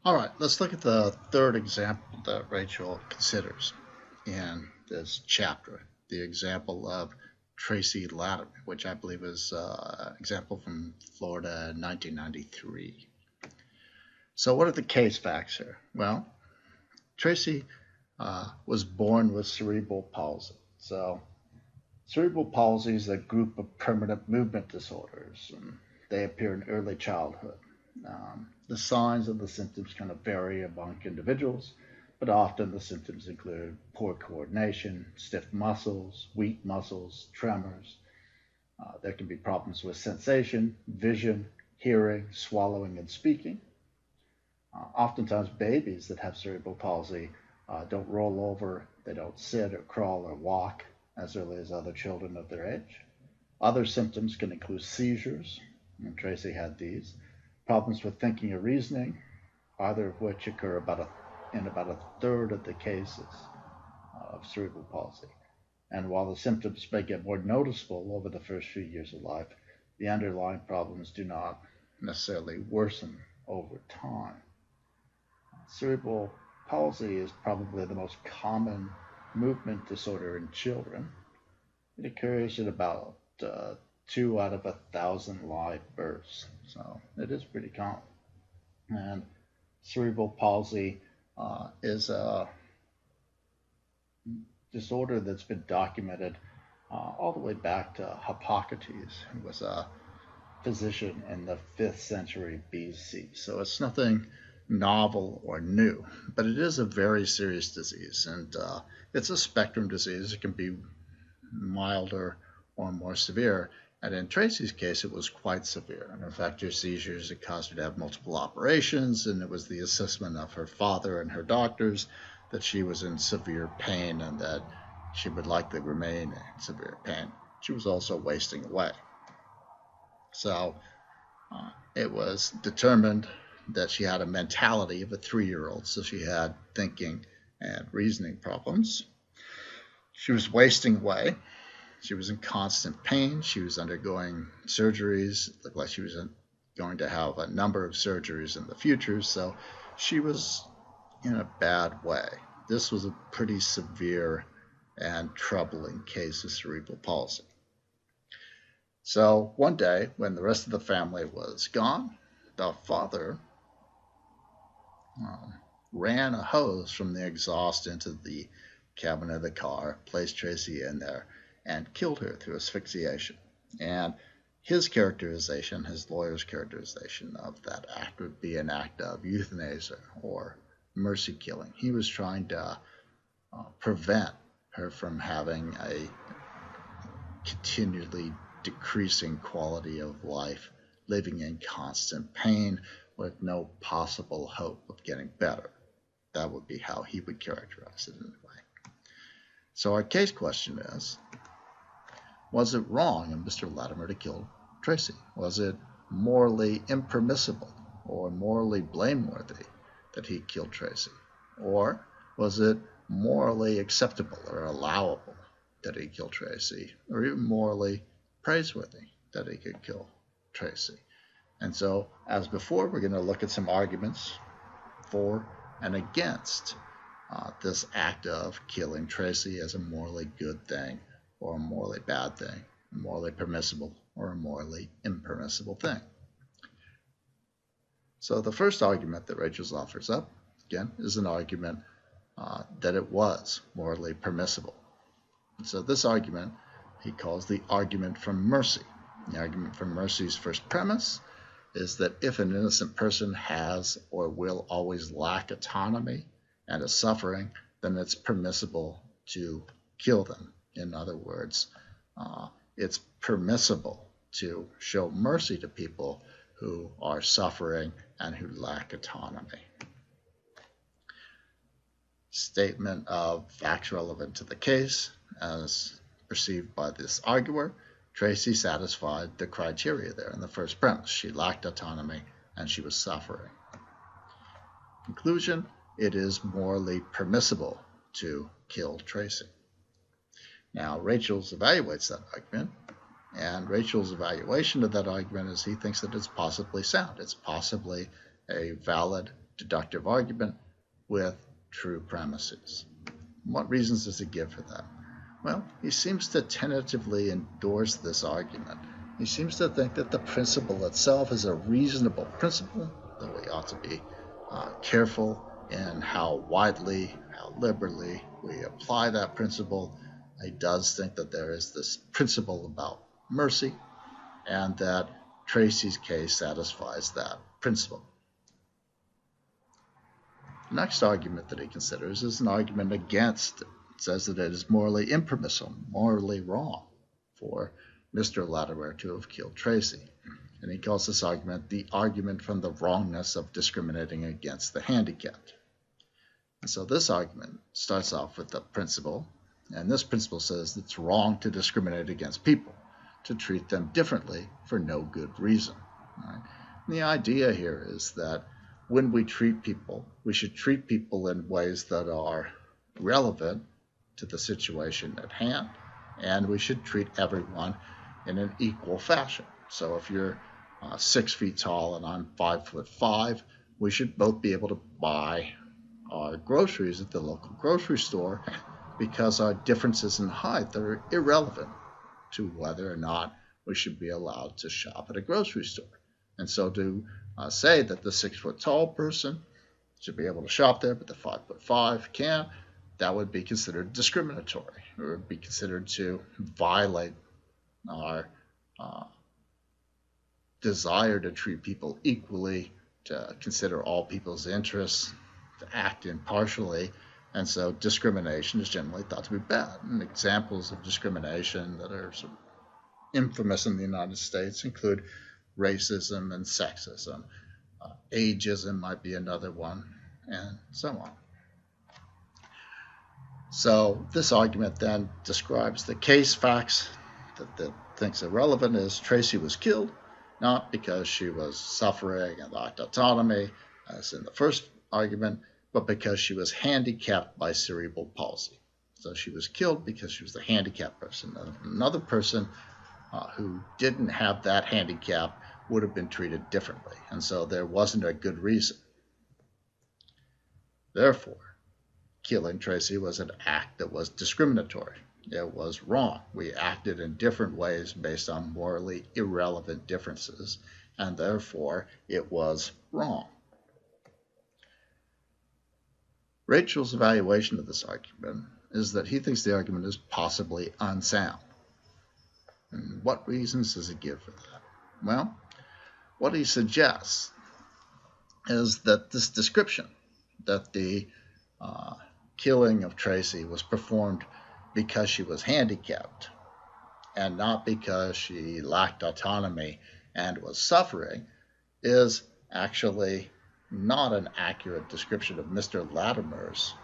All right, let's look at the third example that Rachel considers in this chapter, the example of Tracy Latimer, which I believe is an example from Florida in 1993. So what are the case facts here? Well, Tracy was born with cerebral palsy. So cerebral palsy is a group of permanent movement disorders. And they appear in early childhood. The signs and the symptoms kind of vary among individuals, but often the symptoms include poor coordination, stiff muscles, weak muscles, tremors. There can be problems with sensation, vision, hearing, swallowing, and speaking. Oftentimes, babies that have cerebral palsy don't roll over, they don't sit or crawl or walk as early as other children of their age. Other symptoms can include seizures, and Tracy had these, problems with thinking or reasoning, either of which occur in about a third of the cases of cerebral palsy. And while the symptoms may get more noticeable over the first few years of life, the underlying problems do not necessarily worsen over time. Cerebral palsy is probably the most common movement disorder in children. It occurs in about 2 out of 1,000 live births, so it is pretty common. And cerebral palsy is a disorder that's been documented all the way back to Hippocrates, who was a physician in the 5th century BC. So it's nothing novel or new, but it is a very serious disease, and it's a spectrum disease. It can be milder or more severe. And in Tracy's case, it was quite severe. And in fact, her seizures had caused her to have multiple operations, and it was the assessment of her father and her doctors that she was in severe pain and that she would likely remain in severe pain. She was also wasting away. So it was determined that she had a mentality of a 3-year-old, so she had thinking and reasoning problems. She was wasting away. She was in constant pain. She was undergoing surgeries. It looked like she was going to have a number of surgeries in the future, so she was in a bad way. This was a pretty severe and troubling case of cerebral palsy. So one day, when the rest of the family was gone, the father ran a hose from the exhaust into the cabin of the car, placed Tracy in there, and killed her through asphyxiation. And his characterization, his lawyer's characterization of that act would be an act of euthanasia or mercy killing. He was trying to prevent her from having a continually decreasing quality of life, living in constant pain with no possible hope of getting better. That would be how he would characterize it anyway. So our case question is, was it wrong of Mr. Latimer to kill Tracy? Was it morally impermissible or morally blameworthy that he killed Tracy? Or was it morally acceptable or allowable that he killed Tracy, or even morally praiseworthy that he could kill Tracy? And so, as before, we're going to look at some arguments for and against this act of killing Tracy as a morally good thing or a morally bad thing, a morally permissible or a morally impermissible thing. So the first argument that Rachel offers up, again, is an argument that it was morally permissible. And so this argument he calls the argument from mercy. The argument from mercy's first premise is that if an innocent person has or will always lack autonomy and is suffering, then it's permissible to kill them. In other words, it's permissible to show mercy to people who are suffering and who lack autonomy. Statement of facts relevant to the case, as perceived by this arguer, Tracy satisfied the criteria there in the first premise. She lacked autonomy and she was suffering. Conclusion, it is morally permissible to kill Tracy. Now, Rachels evaluates that argument, and Rachel's evaluation of that argument is he thinks that it's possibly sound. It's possibly a valid deductive argument with true premises. What reasons does he give for that? Well, he seems to tentatively endorse this argument. He seems to think that the principle itself is a reasonable principle, though we ought to be careful in how widely, how liberally we apply that principle. He does think that there is this principle about mercy, and that Tracy's case satisfies that principle. The next argument that he considers is an argument against it. It says that it is morally impermissible, morally wrong for Mr. Latimer to have killed Tracy. And he calls this argument the argument from the wrongness of discriminating against the handicapped. And so this argument starts off with the principle, and this principle says it's wrong to discriminate against people, to treat them differently for no good reason. Right? And the idea here is that when we treat people, we should treat people in ways that are relevant to the situation at hand, and we should treat everyone in an equal fashion. So if you're 6 feet tall and I'm 5'5", we should both be able to buy our groceries at the local grocery store, because our differences in height are irrelevant to whether or not we should be allowed to shop at a grocery store. And so to say that the 6 foot tall person should be able to shop there, but the 5'5" can't, that would be considered discriminatory. It would be considered to violate our desire to treat people equally, to consider all people's interests, to act impartially. And so discrimination is generally thought to be bad. And examples of discrimination that are sort of infamous in the United States include racism and sexism. Ageism might be another one, and so on. So this argument then describes the case facts that thinks are relevant is Tracy was killed, not because she was suffering and lacked autonomy, as in the first argument, but because she was handicapped by cerebral palsy. So she was killed because she was the handicapped person. Another person who didn't have that handicap would have been treated differently, and so there wasn't a good reason. Therefore, killing Tracy was an act that was discriminatory. It was wrong. We acted in different ways based on morally irrelevant differences, and therefore it was wrong. Rachel's evaluation of this argument is that he thinks the argument is possibly unsound. And what reasons does he give for that? Well, what he suggests is that this description, that the killing of Tracy was performed because she was handicapped and not because she lacked autonomy and was suffering, is actually not an accurate description of Mr. Latimer's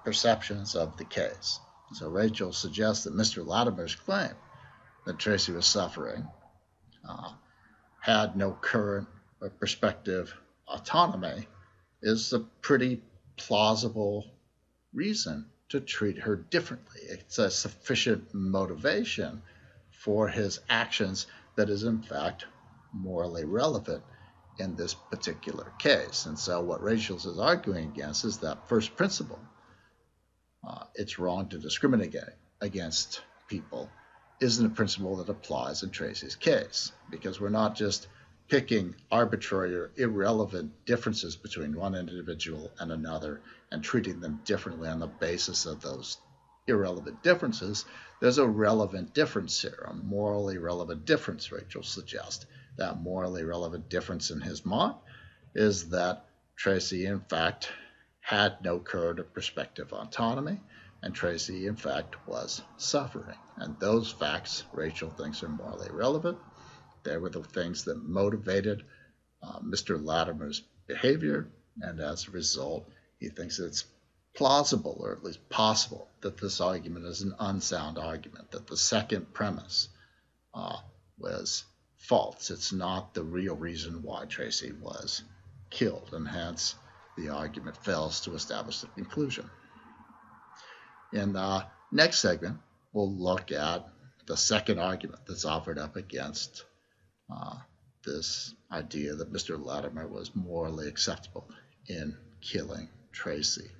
perceptions of the case. So Rachel suggests that Mr. Latimer's claim that Tracy was suffering had no current or prospective autonomy is a pretty plausible reason to treat her differently. It's a sufficient motivation for his actions that is in fact morally relevant in this particular case. And so what Rachel is arguing against is that first principle. It's wrong to discriminate against people isn't a principle that applies in Tracy's case, because we're not just picking arbitrary or irrelevant differences between one individual and another and treating them differently on the basis of those irrelevant differences. There's a relevant difference here, a morally relevant difference, Rachel suggests. That morally relevant difference in his mind is that Tracy, in fact, had no current or prospective autonomy, and Tracy, in fact, was suffering. And those facts, Rachel thinks, are morally relevant. They were the things that motivated Mr. Latimer's behavior, and as a result, he thinks it's plausible, or at least possible, that this argument is an unsound argument, that the second premise was false. It's not the real reason why Tracy was killed, and hence the argument fails to establish the conclusion. In the next segment, we'll look at the second argument that's offered up against this idea that Mr. Latimer was morally acceptable in killing Tracy.